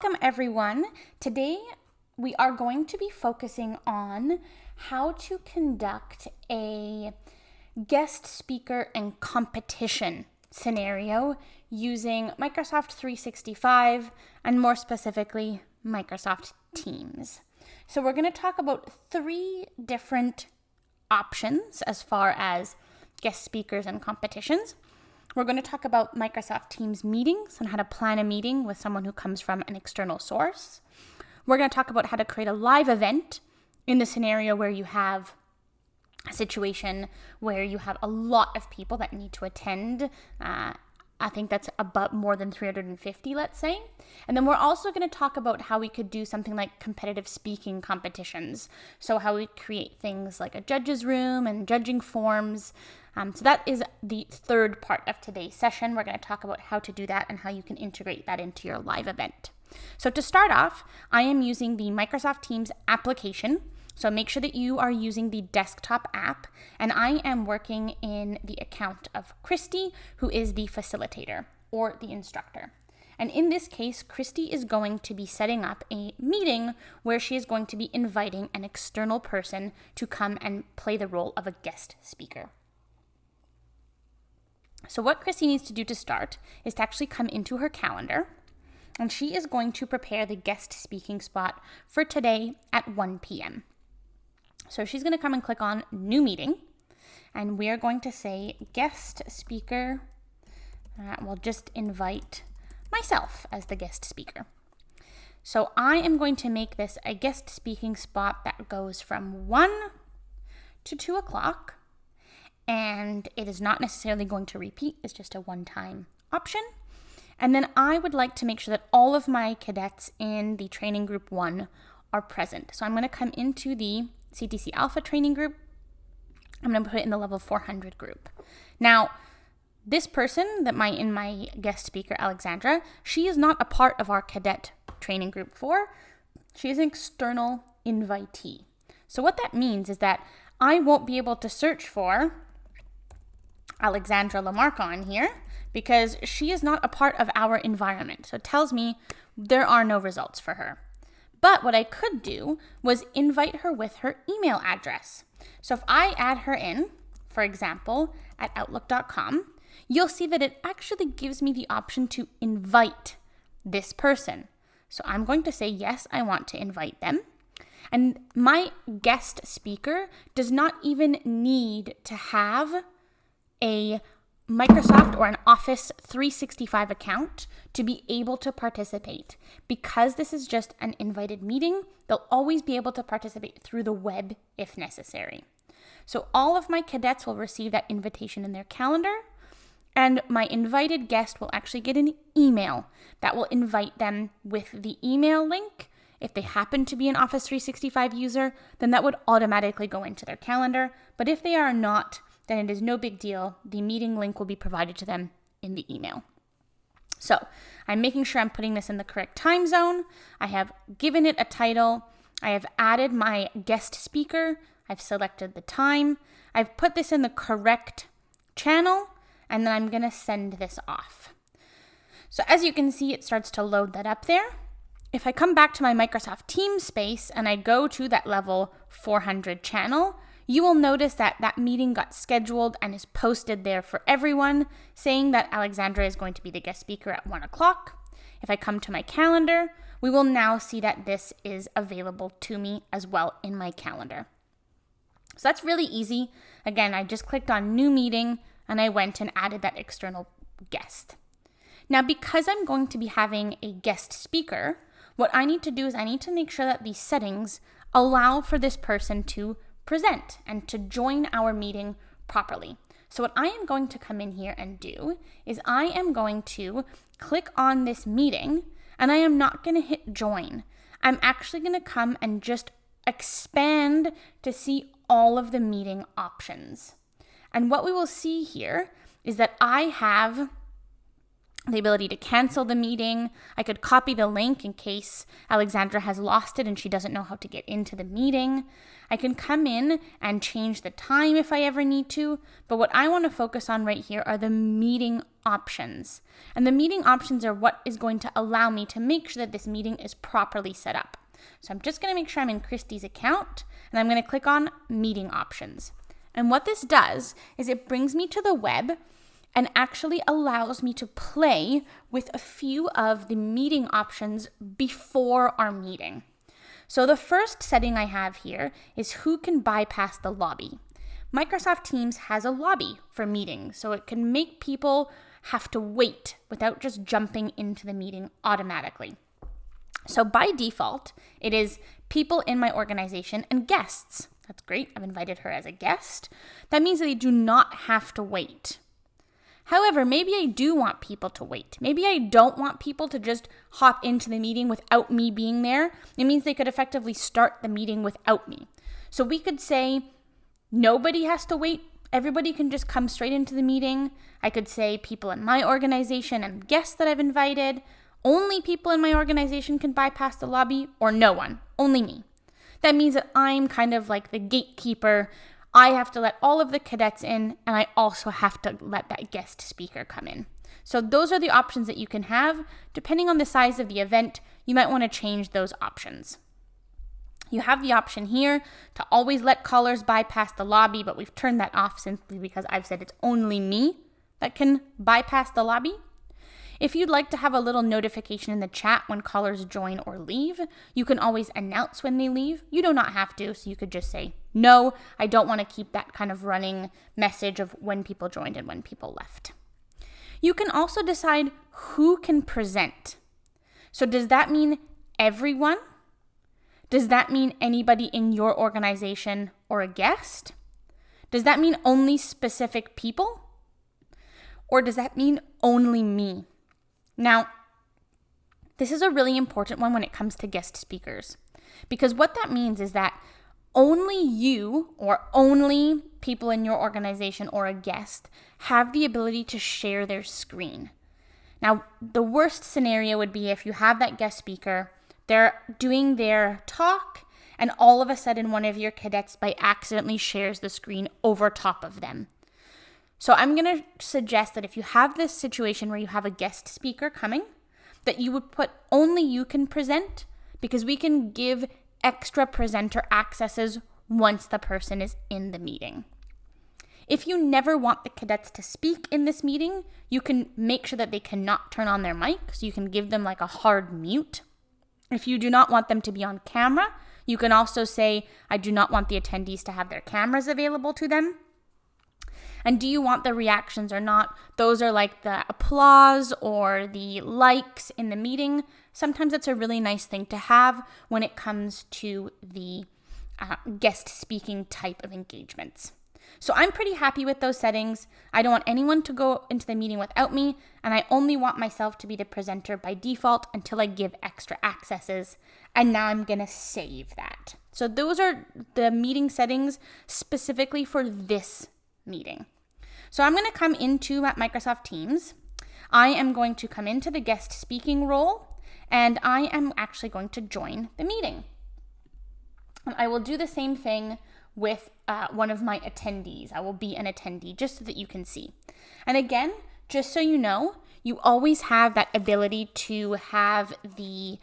Welcome everyone. Today we are going to be focusing on how to conduct a guest speaker and competition scenario using Microsoft 365 and more specifically Microsoft Teams. So we're going to talk about 3 different options as far as guest speakers and competitions. We're going to talk about Microsoft Teams meetings and how to plan a meeting with someone who comes from an external source. We're going to talk about how to create a live event in the scenario where you have a situation where you have a lot of people that need to attend. I think that's about more than 350, let's say. And then we're also going to talk about how we could do something like competitive speaking competitions. So how we create things like a judge's room and judging forms. So that is the third part of today's session. We're going to talk about how to do that and how you can integrate that into your live event. So to start off, I am using the Microsoft Teams application. So make sure that you are using the desktop app, and I am working in the account of Christy, who is the facilitator or the instructor. And in this case, Christy is going to be setting up a meeting where she is going to be inviting an external person to come and play the role of a guest speaker. So what Christy needs to do to start is to actually come into her calendar, and she is going to prepare the guest speaking spot for today at 1 p.m. So she's going to come and click on New Meeting, and we are going to say guest speaker. We'll just invite myself as the guest speaker. So I am going to make this a guest speaking spot that goes from 1 to 2 o'clock, and it is not necessarily going to repeat. It's just a one-time option. And then I would like to make sure that all of my cadets in the training group 1 are present. So I'm going to come into the CTC Alpha training group. I'm going to put it in the level 400 group. Now, this person in my guest speaker, Alexandra, she is not a part of our cadet training group 4. She is an external invitee. So what that means is that I won't be able to search for Alexandra Lamarca on here because she is not a part of our environment. So it tells me there are no results for her. But what I could do was invite her with her email address. So if I add her in, for example, at outlook.com, you'll see that it actually gives me the option to invite this person. So I'm going to say, yes, I want to invite them. And my guest speaker does not even need to have a Microsoft or an Office 365 account to be able to participate. Because this is just an invited meeting, they'll always be able to participate through the web if necessary. So all of my cadets will receive that invitation in their calendar, and my invited guest will actually get an email that will invite them with the email link. If they happen to be an Office 365 user, then that would automatically go into their calendar. But if they are not, then it is no big deal. The meeting link will be provided to them in the email. So I'm making sure I'm putting this in the correct time zone. I have given it a title. I have added my guest speaker. I've selected the time. I've put this in the correct channel, and then I'm going to send this off. So as you can see, it starts to load that up there. If I come back to my Microsoft Teams space and I go to that level 400 channel, you will notice that that meeting got scheduled and is posted there for everyone, saying that Alexandra is going to be the guest speaker at 1 o'clock. If I come to my calendar, we will now see that this is available to me as well in my calendar. So that's really easy. Again, I just clicked on New Meeting and I went and added that external guest. Now, because I'm going to be having a guest speaker, what I need to do is I need to make sure that these settings allow for this person to present and to join our meeting properly. So what I am going to come in here and do is I am going to click on this meeting, and I am not going to hit join. I'm actually going to come and just expand to see all of the meeting options. And what we will see here is that I have the ability to cancel the meeting. I could copy the link in case Alexandra has lost it and she doesn't know how to get into the meeting. I can come in and change the time if I ever need to, but what I want to focus on right here are the meeting options. And the meeting options are what is going to allow me to make sure that this meeting is properly set up. So I'm just going to make sure I'm in Christy's account, and I'm going to click on meeting options. And what this does is it brings me to the web and actually allows me to play with a few of the meeting options before our meeting. So the first setting I have here is who can bypass the lobby. Microsoft Teams has a lobby for meetings, so it can make people have to wait without just jumping into the meeting automatically. So by default, it is people in my organization and guests. That's great. I've invited her as a guest. That means that they do not have to wait. However, maybe I do want people to wait. Maybe I don't want people to just hop into the meeting without me being there. It means they could effectively start the meeting without me. So we could say nobody has to wait. Everybody can just come straight into the meeting. I could say people in my organization and guests that I've invited. Only people in my organization can bypass the lobby, or no one, only me. That means that I'm kind of like the gatekeeper. I have to let all of the cadets in, and I also have to let that guest speaker come in. So those are the options that you can have. Depending on the size of the event, you might want to change those options. You have the option here to always let callers bypass the lobby, but we've turned that off simply because I've said it's only me that can bypass the lobby. If you'd like to have a little notification in the chat when callers join or leave, you can always announce when they leave. You do not have to, so you could just say, no, I don't want to keep that kind of running message of when people joined and when people left. You can also decide who can present. So does that mean everyone? Does that mean anybody in your organization or a guest? Does that mean only specific people? Or does that mean only me? Now, this is a really important one when it comes to guest speakers, because what that means is that only you or only people in your organization or a guest have the ability to share their screen. Now, the worst scenario would be if you have that guest speaker, they're doing their talk, and all of a sudden one of your cadets by accidentally shares the screen over top of them. So I'm going to suggest that if you have this situation where you have a guest speaker coming, that you would put only you can present, because we can give extra presenter accesses once the person is in the meeting. If you never want the cadets to speak in this meeting, you can make sure that they cannot turn on their mic, so you can give them like a hard mute. If you do not want them to be on camera, you can also say, I do not want the attendees to have their cameras available to them. And do you want the reactions or not? Those are like the applause or the likes in the meeting. Sometimes it's a really nice thing to have when it comes to the guest speaking type of engagements. So I'm pretty happy with those settings. I don't want anyone to go into the meeting without me, and I only want myself to be the presenter by default until I give extra accesses. And now I'm going to save that. So those are the meeting settings specifically for this meeting. So I'm going to come into Microsoft Teams. I am going to come into the guest speaking role, and I am actually going to join the meeting. And I will do the same thing with one of my attendees. I will be an attendee just so that you can see. And again, just so you know, you always have that ability to have the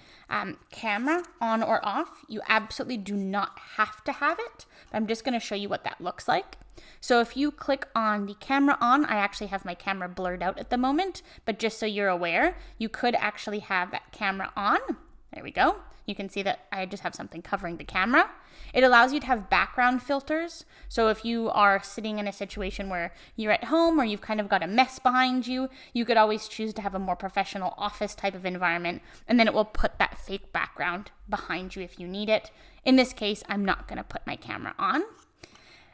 camera on or off. You absolutely do not have to have it. But I'm just going to show you what that looks like. So if you click on the camera on, I actually have my camera blurred out at the moment, but just so you're aware, you could actually have that camera on. There we go. You can see that I just have something covering the camera. It allows you to have background filters. So if you are sitting in a situation where you're at home or you've kind of got a mess behind you, you could always choose to have a more professional office type of environment, and then it will put that fake background behind you if you need it. In this case, I'm not going to put my camera on.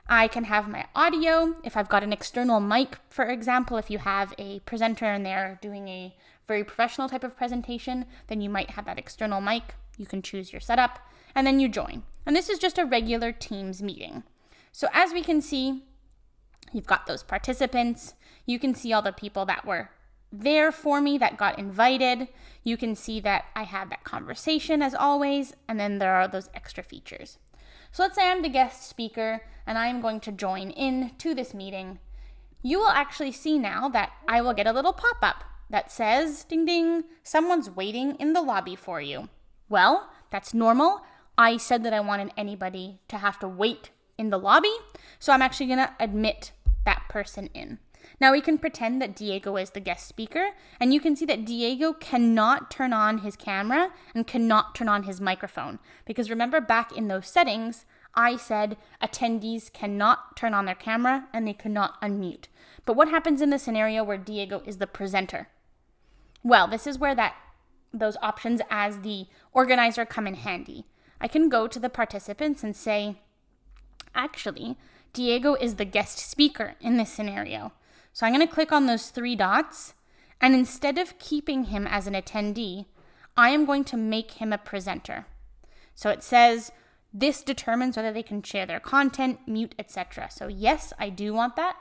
I can have my audio. If I've got an external mic, for example, if you have a presenter and they're doing a very professional type of presentation, then you might have that external mic. You can choose your setup, and then you join. And this is just a regular Teams meeting. So as we can see, you've got those participants. You can see all the people that were there for me that got invited. You can see that I have that conversation as always, and then there are those extra features. So let's say I'm the guest speaker and I'm going to join in to this meeting. You will actually see now that I will get a little pop-up that says, ding ding, someone's waiting in the lobby for you. Well, that's normal. I said that I wanted anybody to have to wait in the lobby, so I'm actually gonna admit that person in. Now we can pretend that Diego is the guest speaker, and you can see that Diego cannot turn on his camera and cannot turn on his microphone. Because remember back in those settings, I said attendees cannot turn on their camera and they cannot unmute. But what happens in the scenario where Diego is the presenter? Well, this is where those options as the organizer come in handy. I can go to the participants and say, actually, Diego is the guest speaker in this scenario. So I'm going to click on those 3 dots, and instead of keeping him as an attendee, I am going to make him a presenter. So it says, this determines whether they can share their content, mute, etc. So yes, I do want that.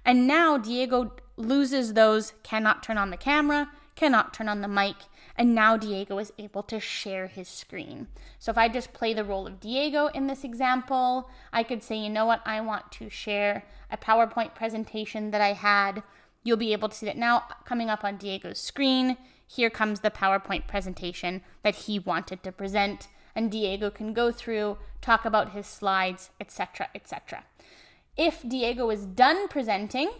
And now Diego loses those cannot turn on the camera, cannot turn on the mic, and now Diego is able to share his screen. So if I just play the role of Diego in this example, I could say, you know what, I want to share a PowerPoint presentation that I had. You'll be able to see that now coming up on Diego's screen. Here comes the PowerPoint presentation that he wanted to present, and Diego can go through, talk about his slides, etc., etc. If Diego is done presenting,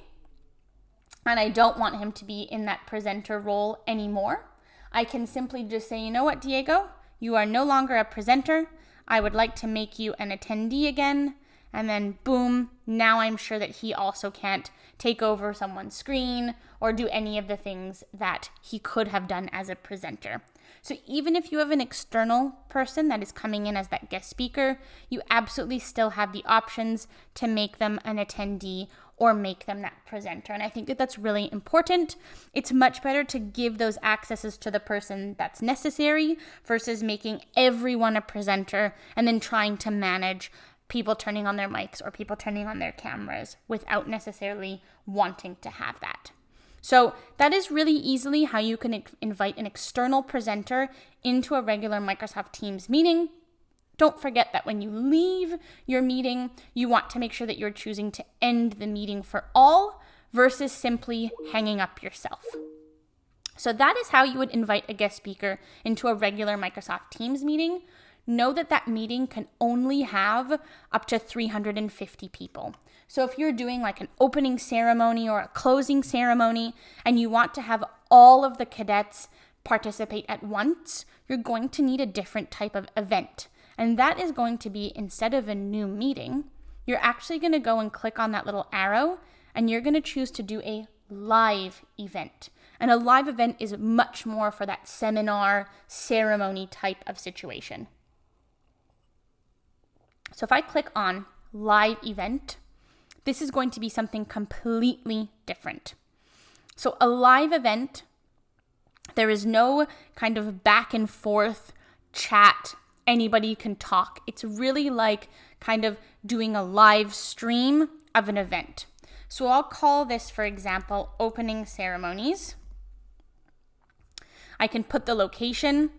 and I don't want him to be in that presenter role anymore, I can simply just say, you know what, Diego, you are no longer a presenter. I would like to make you an attendee again. And then boom, now I'm sure that he also can't take over someone's screen or do any of the things that he could have done as a presenter. So even if you have an external person that is coming in as that guest speaker, you absolutely still have the options to make them an attendee or make them that presenter. And I think that that's really important. It's much better to give those accesses to the person that's necessary versus making everyone a presenter and then trying to manage people turning on their mics or people turning on their cameras without necessarily wanting to have that. So that is really easily how you can invite an external presenter into a regular Microsoft Teams meeting. Don't forget that when you leave your meeting, you want to make sure that you're choosing to end the meeting for all versus simply hanging up yourself. So that is how you would invite a guest speaker into a regular Microsoft Teams meeting. Know that that meeting can only have up to 350 people. So if you're doing like an opening ceremony or a closing ceremony and you want to have all of the cadets participate at once, you're going to need a different type of event. And that is going to be, instead of a new meeting, you're actually going to go and click on that little arrow and you're going to choose to do a live event. And a live event is much more for that seminar, ceremony type of situation. So if I click on live event, this is going to be something completely different. So a live event, there is no kind of back and forth chat. Anybody can talk. It's really like kind of doing a live stream of an event. So I'll call this, for example, opening ceremonies. I can put the location.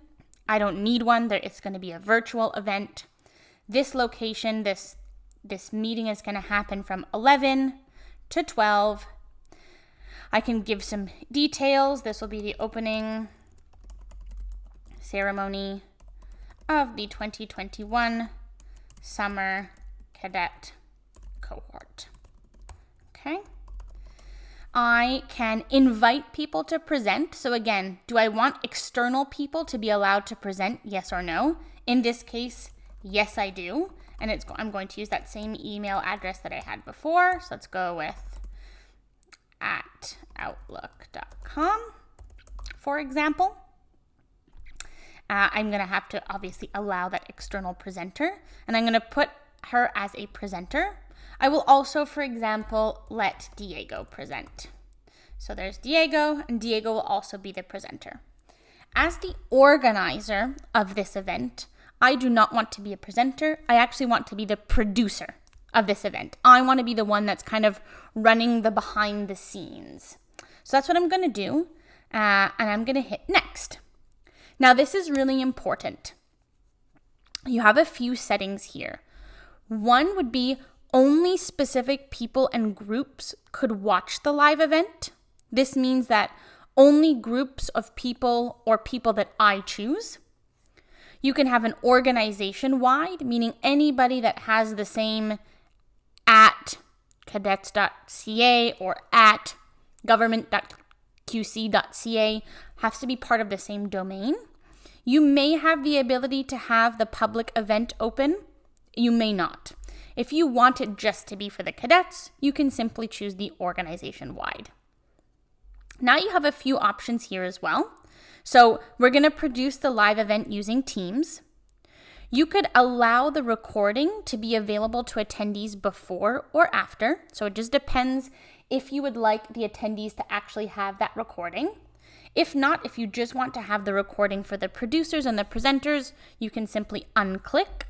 I don't need one. It's going to be a virtual event. This location, this meeting is going to happen from 11 to 12. I can give some details. This will be the opening ceremony of the 2021 Summer Cadet Cohort. Okay. I can invite people to present. So again, do I want external people to be allowed to present? Yes or no? In this case, yes, I do. And I'm going to use that same email address that I had before. So let's go with @outlook.com, for example. I'm going to have to obviously allow that external presenter, and I'm going to put her as a presenter. I will also, for example, let Diego present. So there's Diego, and Diego will also be the presenter. As the organizer of this event, I do not want to be a presenter. I actually want to be the producer of this event. I want to be the one that's kind of running the behind the scenes. So that's what I'm going to do. and I'm going to hit next. Now, this is really important. You have a few settings here. One would be only specific people and groups could watch the live event. This means that only groups of people or people that I choose. You can have an organization-wide, meaning anybody that has the same at cadets.ca or at government.qc.ca has to be part of the same domain. You may have the ability to have the public event open. You may not. If you want it just to be for the cadets, you can simply choose the organization-wide. Now you have a few options here as well. So we're going to produce the live event using Teams. You could allow the recording to be available to attendees before or after. So it just depends if you would like the attendees to actually have that recording. If not, if you just want to have the recording for the producers and the presenters, you can simply unclick.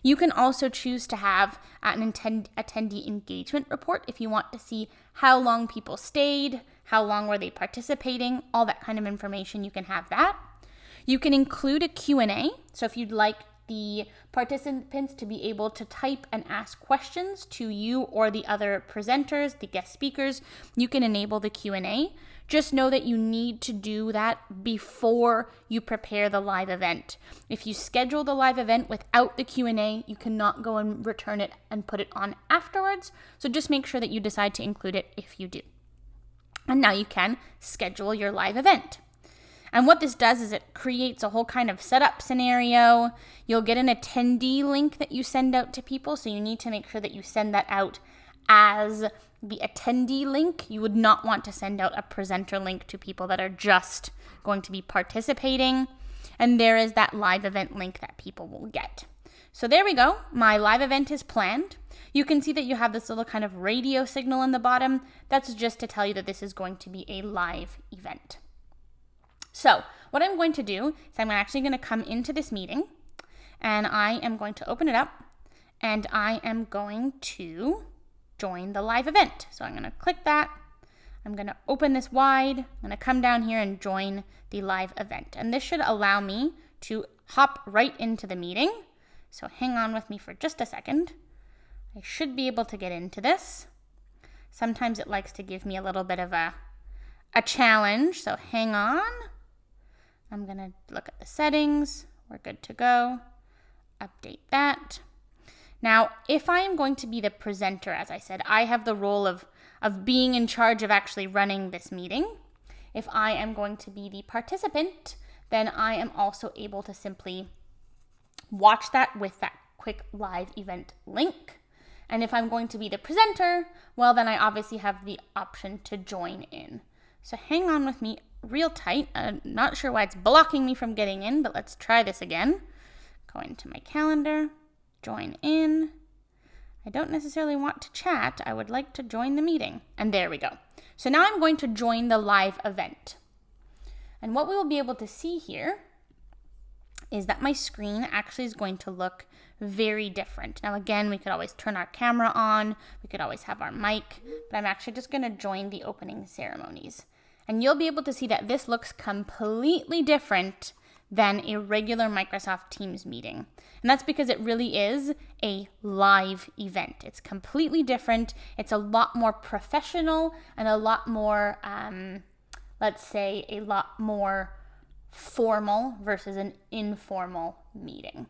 You can also choose to have an attendee engagement report if you want to see how long people stayed, how long were they participating, all that kind of information, you can have that. You can include a Q&A, so if you'd like the participants to be able to type and ask questions to you or the other presenters, the guest speakers, you can enable the Q&A. Just know that you need to do that before you prepare the live event. If you schedule the live event without the Q&A, you cannot go and return it and put it on afterwards. So just make sure that you decide to include it if you do. And now you can schedule your live event. And what this does is it creates a whole kind of setup scenario. You'll get an attendee link that you send out to people. So you need to make sure that you send that out as the attendee link. You would not want to send out a presenter link to people that are just going to be participating. And there is that live event link that people will get. So there we go. My live event is planned. You can see that you have this little kind of radio signal in the bottom. That's just to tell you that this is going to be a live event. So what I'm going to do is I'm actually going to come into this meeting and I am going to open it up and I am going to join the live event. So I'm going to click that. I'm going to open this wide. I'm going to come down here and join the live event. And this should allow me to hop right into the meeting. So hang on with me for just a second. I should be able to get into this. Sometimes it likes to give me a little bit of a challenge. So hang on. I'm going to look at the settings. We're good to go. Update that. Now, if I am going to be the presenter, as I said, I have the role of being in charge of actually running this meeting. If I am going to be the participant, then I am also able to simply watch that with that quick live event link. And if I'm going to be the presenter, well, then I obviously have the option to join in. So hang on with me real tight. I'm not sure why it's blocking me from getting in, but let's try this again. Go into my calendar, join in. I don't necessarily want to chat. I would like to join the meeting. And there we go. So now I'm going to join the live event. And what we will be able to see here is that my screen actually is going to look very different. Now again, we could always turn our camera on. We could always have our mic. But I'm actually just going to join the opening ceremonies. And you'll be able to see that this looks completely different than a regular Microsoft Teams meeting. And that's because it really is a live event. It's completely different. It's a lot more professional and a lot more, let's say, a lot more formal versus an informal meeting.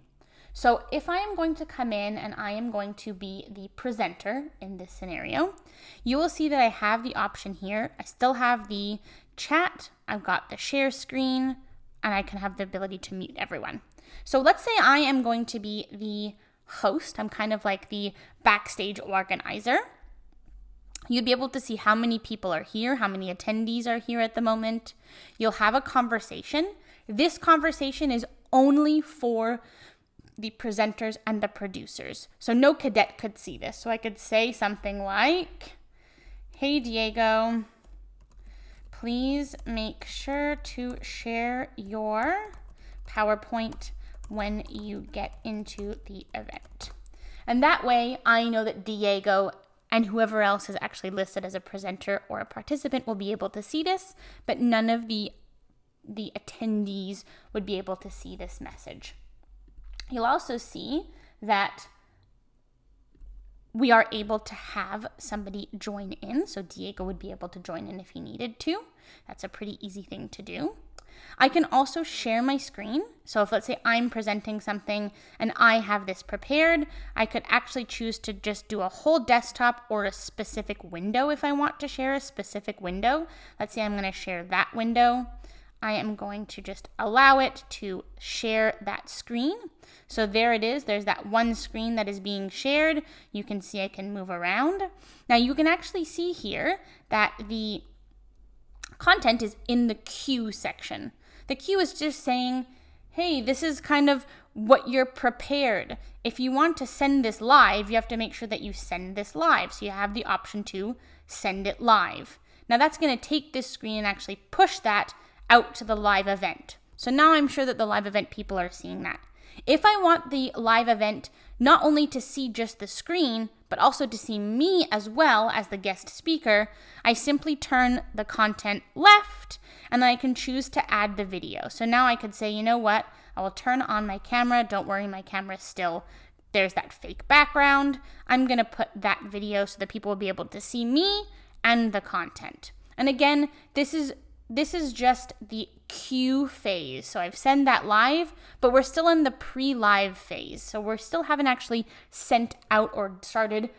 So if I am going to come in and I am going to be the presenter in this scenario, you will see that I have the option here. I still have the chat. I've got the share screen, and I can have the ability to mute everyone. So let's say I am going to be the host. I'm kind of like the backstage organizer. You'd be able to see how many people are here, how many attendees are here at the moment. You'll have a conversation. This conversation is only for the presenters and the producers. So no cadet could see this. So I could say something like, "Hey Diego, please make sure to share your PowerPoint when you get into the event." And that way I know that Diego and whoever else is actually listed as a presenter or a participant will be able to see this, but none of the attendees would be able to see this message. You'll also see that we are able to have somebody join in. So Diego would be able to join in if he needed to. That's a pretty easy thing to do. I can also share my screen. So if, let's say, I'm presenting something and I have this prepared, I could actually choose to just do a whole desktop or a specific window if I want to share a specific window. Let's say I'm going to share that window. I am going to just allow it to share that screen. So there it is. There's that one screen that is being shared. You can see I can move around. Now you can actually see here that the content is in the queue section. The queue is just saying, hey, this is kind of what you're prepared. If you want to send this live, you have to make sure that you send this live. So you have the option to send it live. Now that's going to take this screen and actually push that out to the live event. So now I'm sure that the live event people are seeing that. If I want the live event not only to see just the screen, but also to see me as well as the guest speaker, I simply turn the content left and then I can choose to add the video. So now I could say, you know what? I will turn on my camera. Don't worry, my camera is still, there's that fake background. I'm going to put that video so that people will be able to see me and the content. And again, this is just the queue phase. So I've sent that live, but we're still in the pre-live phase. So we still haven't actually sent out or started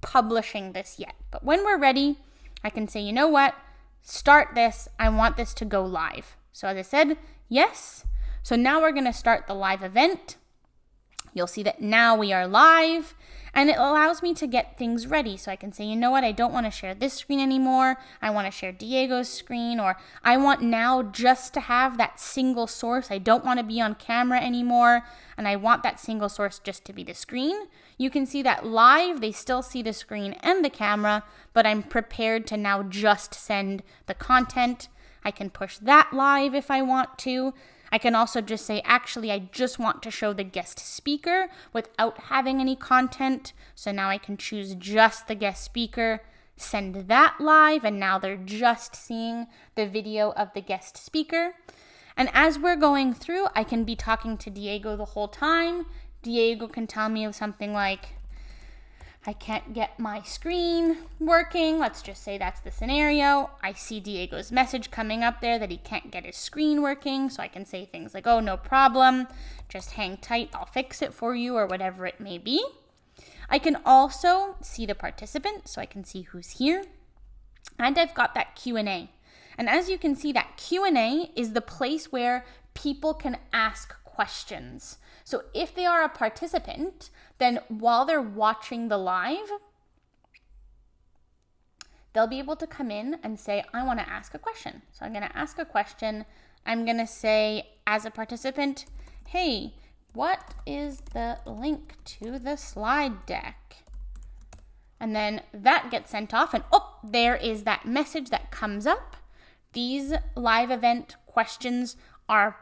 publishing this yet. But when we're ready, I can say, you know what? Start this. I want this to go live. So as I said, yes. So now we're going to start the live event. You'll see that now we are live, and it allows me to get things ready. So I can say, you know what, I don't want to share this screen anymore. I want to share Diego's screen, or I want now just to have that single source. I don't want to be on camera anymore, and I want that single source just to be the screen. You can see that live, they still see the screen and the camera, but I'm prepared to now just send the content. I can push that live if I want to. I can also just say, actually, I just want to show the guest speaker without having any content. So now I can choose just the guest speaker, send that live, and now they're just seeing the video of the guest speaker. And as we're going through, I can be talking to Diego the whole time. Diego can tell me something like, I can't get my screen working. Let's just say that's the scenario. I see Diego's message coming up there that he can't get his screen working. So I can say things like, oh, no problem. Just hang tight. I'll fix it for you, or whatever it may be. I can also see the participant, so I can see who's here. And I've got that Q&A. And as you can see, that Q&A is the place where people can ask questions. So if they are a participant, then while they're watching the live, they'll be able to come in and say, I want to ask a question. So I'm going to ask a question. I'm going to say, as a participant, hey, what is the link to the slide deck? And then that gets sent off, and oh, there is that message that comes up. These live event questions are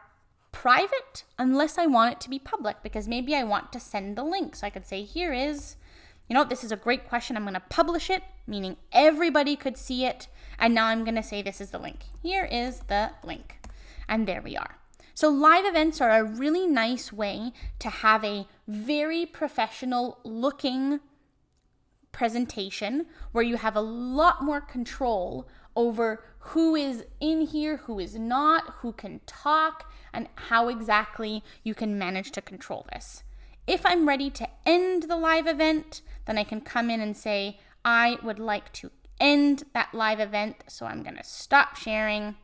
private unless I want it to be public, because maybe I want to send the link. So I could say, here is, this is a great question. I'm going to publish it, meaning everybody could see it. And now I'm going to say, this is the link. Here is the link. And there we are. So live events are a really nice way to have a very professional looking presentation where you have a lot more control over who is in here, who is not, who can talk, and how exactly you can manage to control this. If I'm ready to end the live event, then I can come in and say, I would like to end that live event. So I'm going to stop sharing.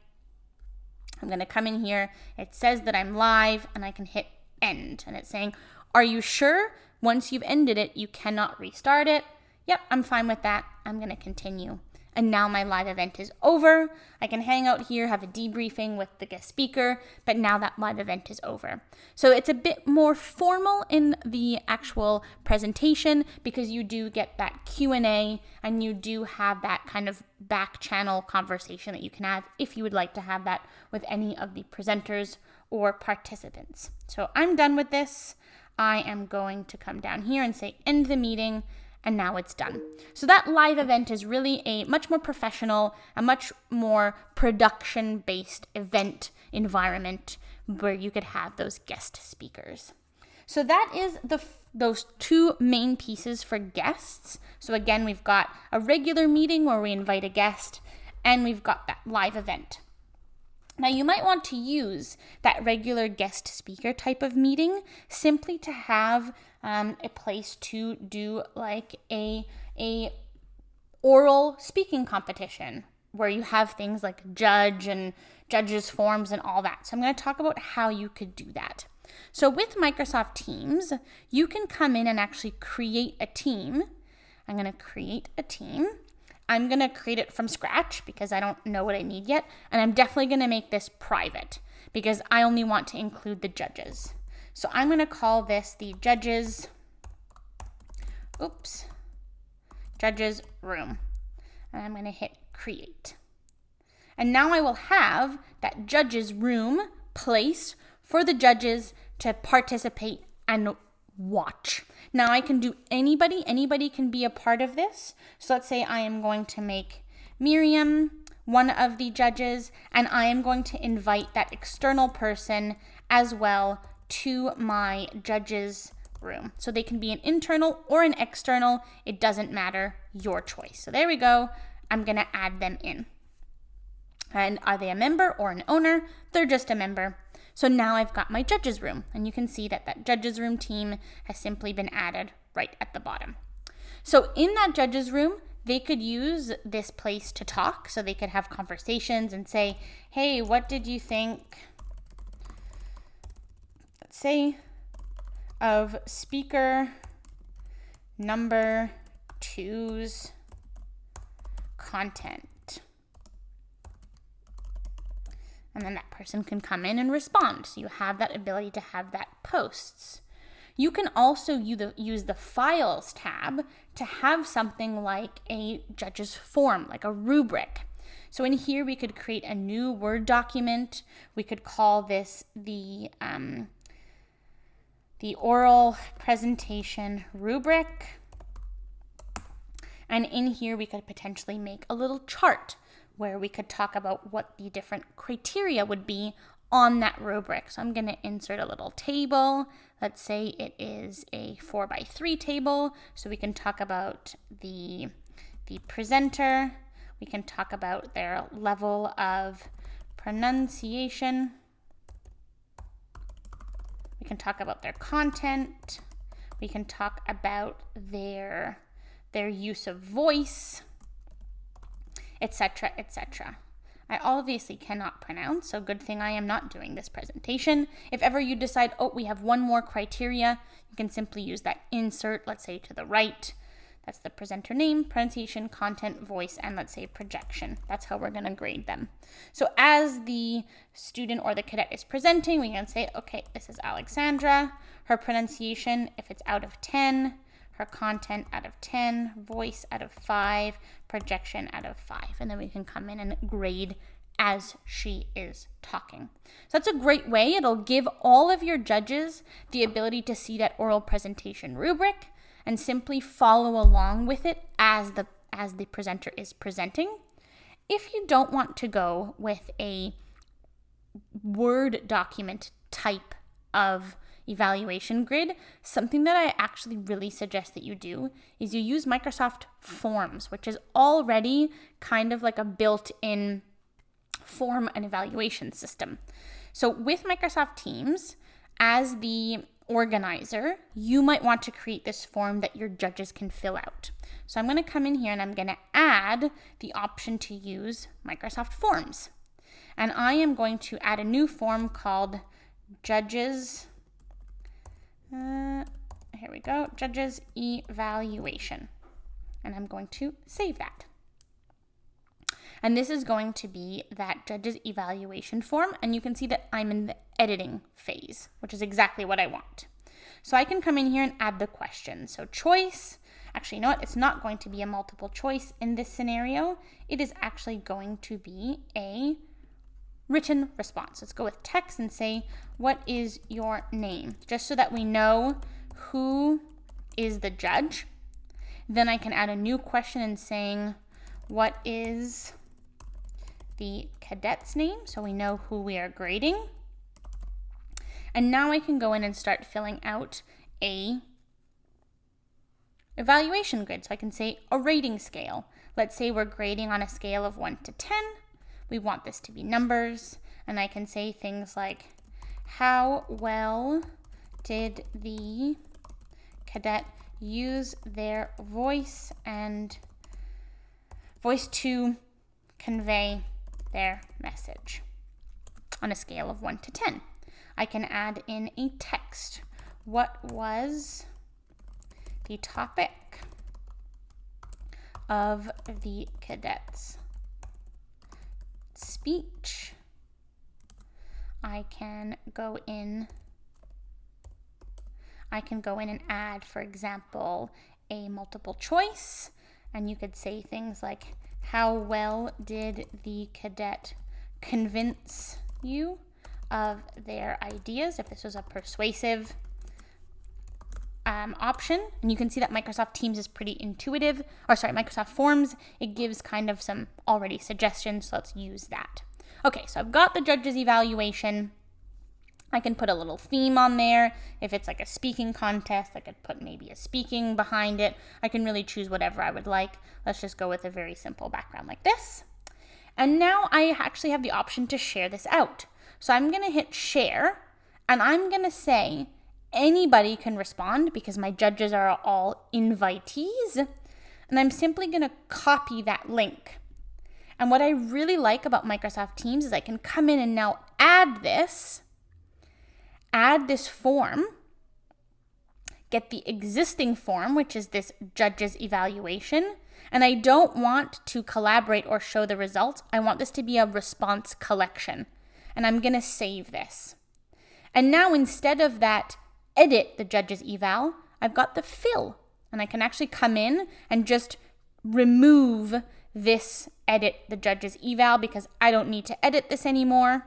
I'm going to come in here. It says that I'm live, and I can hit end. And it's saying, are you sure? Once you've ended it, you cannot restart it. Yep, I'm fine with that. I'm going to continue. And now my live event is over. I can hang out here, have a debriefing with the guest speaker, but now that live event is over. So it's a bit more formal in the actual presentation because you do get that Q&A and you do have that kind of back channel conversation that you can have if you would like to have that with any of the presenters or participants. So I'm done with this. I am going to come down here and say end the meeting, and now it's done. So that live event is really a much more professional, a much more production-based event environment where you could have those guest speakers. So that is those two main pieces for guests. So again, we've got a regular meeting where we invite a guest, and we've got that live event. Now, you might want to use that regular guest speaker type of meeting simply to have a place to do like a oral speaking competition where you have things like judges forms and all that. So I'm going to talk about how you could do that. So with Microsoft Teams, you can come in and actually create a team. I'm going to create a team. I'm going to create it from scratch because I don't know what I need yet. And I'm definitely going to make this private because I only want to include the judges. So I'm going to call this the judges room. And I'm going to hit create. And now I will have that judges room place for the judges to participate and watch. Now I can do anybody can be a part of this. So let's say I am going to make Miriam one of the judges, and I am going to invite that external person as well to my judges room. So they can be an internal or an external, it doesn't matter, your choice. So there we go, I'm gonna add them in. And are they a member or an owner? They're just a member. So now I've got my judges room, and you can see that judges room team has simply been added right at the bottom. So in that judges room, they could use this place to talk. So they could have conversations and say, hey, what did you think, let's say, of speaker number 2's content? And then that person can come in and respond. So you have that ability to have that posts. You can also use the Files tab to have something like a judge's form, like a rubric. So in here, we could create a new Word document. We could call this the oral presentation rubric. And in here, we could potentially make a little chart where we could talk about what the different criteria would be on that rubric. So I'm going to insert a little table. Let's say it is a 4x3 table. So we can talk about the presenter. We can talk about their level of pronunciation. We can talk about their content. We can talk about their use of voice, etc., etc. I obviously cannot pronounce, so good thing I am not doing this presentation. If ever you decide, oh, we have one more criteria, you can simply use that insert, let's say to the right. That's the presenter name, pronunciation, content, voice, and let's say projection. That's how we're going to grade them. So as the student or the cadet is presenting, we can say, okay, this is Alexandra. Her pronunciation, if it's out of 10, her content out of 10, voice out of 5, projection out of 5. And then we can come in and grade as she is talking. So that's a great way. It'll give all of your judges the ability to see that oral presentation rubric and simply follow along with it as the presenter is presenting. If you don't want to go with a Word document type of evaluation grid, something that I actually really suggest that you do is you use Microsoft Forms, which is already kind of like a built-in form and evaluation system. So with Microsoft Teams, as the organizer, you might want to create this form that your judges can fill out. So I'm going to come in here and I'm going to add the option to use Microsoft Forms. And I am going to add a new form called judges judges evaluation. And I'm going to save that. And this is going to be that judges evaluation form. And you can see that I'm in the editing phase, which is exactly what I want. So I can come in here and add the question. So choice, actually, you know what? It's not going to be a multiple choice in this scenario. It is actually going to be a written response. Let's go with text and say, what is your name? Just so that we know who is the judge. Then I can add a new question and saying, what is the cadet's name? So we know who we are grading. And now I can go in and start filling out a evaluation grid. So I can say a rating scale. Let's say we're grading on a scale of 1 to 10. We want this to be numbers. And I can say things like, how well did the cadet use their voice to convey their message on a scale of 1 to 10. I can add in a text. What was the topic of the cadet's speech? I can go in and add, for example, a multiple choice, and you could say things like, how well did the cadet convince you of their ideas, if this was a persuasive option. And you can see that Microsoft Teams is pretty intuitive, Microsoft Forms, it gives kind of some already suggestions, so let's use that. Okay, so I've got the judge's evaluation. I can put a little theme on there. If it's like a speaking contest, I could put maybe a speaking behind it. I can really choose whatever I would like. Let's just go with a very simple background like this. And now I actually have the option to share this out. So I'm going to hit share, and I'm going to say anybody can respond because my judges are all invitees. And I'm simply going to copy that link. And what I really like about Microsoft Teams is I can come in and now add this form, get the existing form, which is this judge's evaluation, and I don't want to collaborate or show the results. I want this to be a response collection, and I'm going to save this. And now instead of that edit the judge's eval, I've got the fill, and I can actually come in and just remove this edit the judge's eval because I don't need to edit this anymore.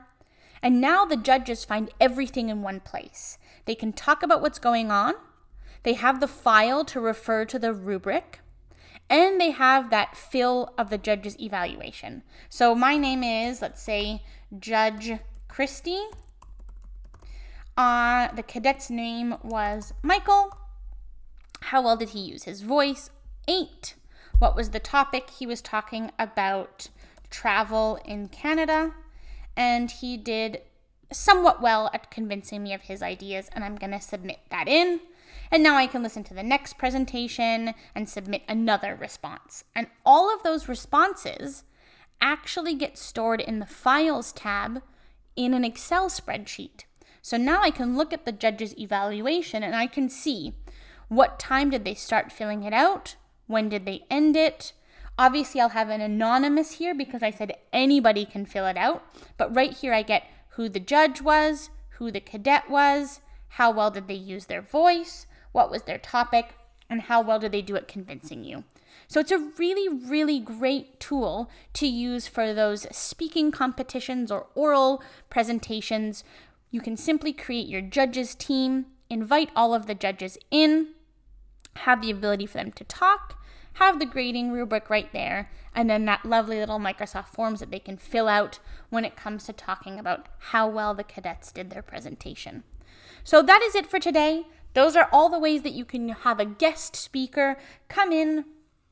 And now the judges find everything in one place. They can talk about what's going on. They have the file to refer to the rubric. And they have that fill of the judge's evaluation. So my name is, let's say, Judge Christie. The cadet's name was Michael. How well did he use his voice? 8. What was the topic? He was talking about travel in Canada. And he did somewhat well at convincing me of his ideas, and I'm going to submit that in. And now I can listen to the next presentation and submit another response. And all of those responses actually get stored in the Files tab in an Excel spreadsheet. So now I can look at the judge's evaluation and I can see what time did they start filling it out, when did they end it. Obviously, I'll have an anonymous here because I said anybody can fill it out. But right here, I get who the judge was, who the cadet was, how well did they use their voice, what was their topic, and how well did they do at convincing you. So it's a really, really great tool to use for those speaking competitions or oral presentations. You can simply create your judges team, invite all of the judges in, have the ability for them to talk, have the grading rubric right there, and then that lovely little Microsoft Forms that they can fill out when it comes to talking about how well the cadets did their presentation. So that is it for today. Those are all the ways that you can have a guest speaker come in,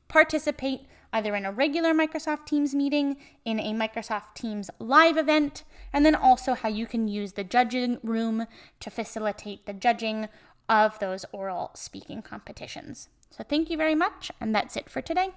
participate either in a regular Microsoft Teams meeting, in a Microsoft Teams live event, and then also how you can use the judging room to facilitate the judging of those oral speaking competitions. So thank you very much, and that's it for today.